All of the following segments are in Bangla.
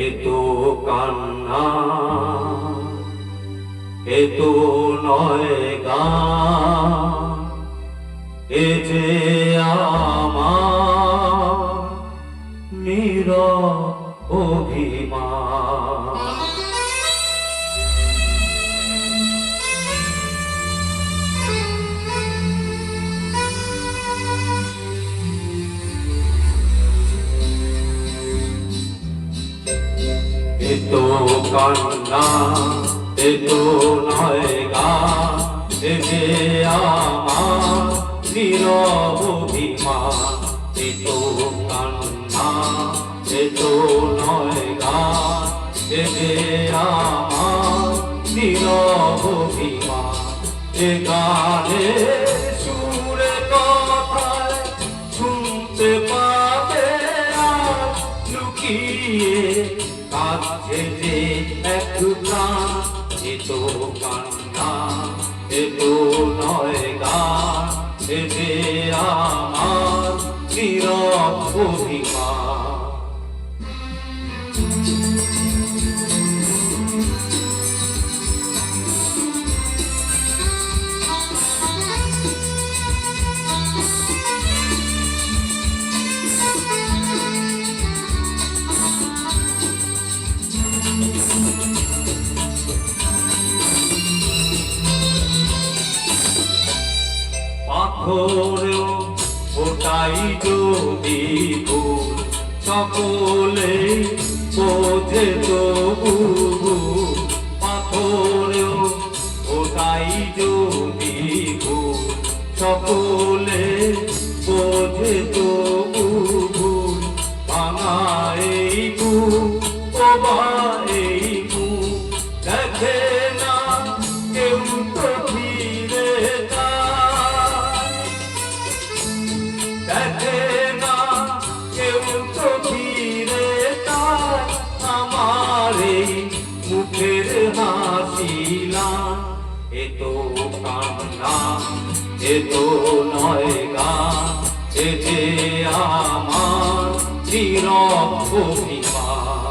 এতো কান্না এতো নয় গান, এ যে আমার নীরব অভিমান। এতো কান্না এতো নয় গান, এ যে আমার নীরব অভিমান। এতো কান্না এতো নয় গান, এ যে আমার নীরব অভিমান। এ গানে সুরে কথায় শুনতে পাবে আর লুকিয়ে কাছে যে এক প্রাণ। এতো কান্না এতো নয় গান, এ যে আমার নীরব অভিমান। পাথরেও ওটাই যদি ভুল, সকলে বোঝে তবু। পাথরেও ওটাই যদি ভুল, সকলে বোঝে তবু। ভাঙা এই বুক ও এই মুখ দেখে না কেউ তো ফিরে যায়, দেখে না কেউ তো ফিরে যায়। আমার এই মুখের হাসিলা এতো কান্না এতো নয় গান, এ যে আমার নীরব অভিমান।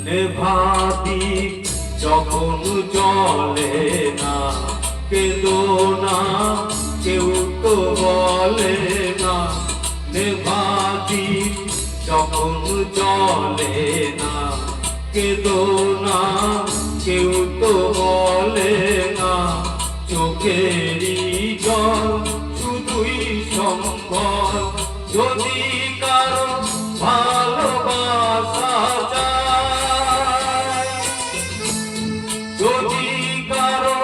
নেভাতি যখন জলে না, কেঁদো না কেউ তো বলে না। নেভাতি যখন জলে না, কেঁদো না কেউ তো বলে না। চোখেরই জল শুধুই সম্ভব যদি কারো ভালোবাসা যায়, যদি কারো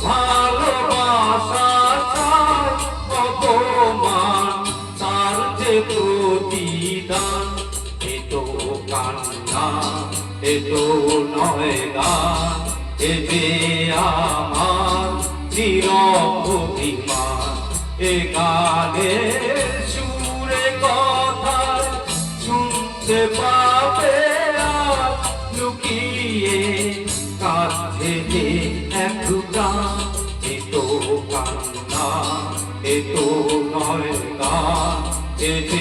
ভালোবাসা চায়। অপমান তার যে প্রতিদান। এতো কান্না এতো নয় গান, এ যে আমার নীরব অভিমান। এ গানের সুরে কথা শুনতে পাবে আর লুকিয়ে কাছে যে এক প্রাণ। এতো কান্না এতো নয় গান, এ যে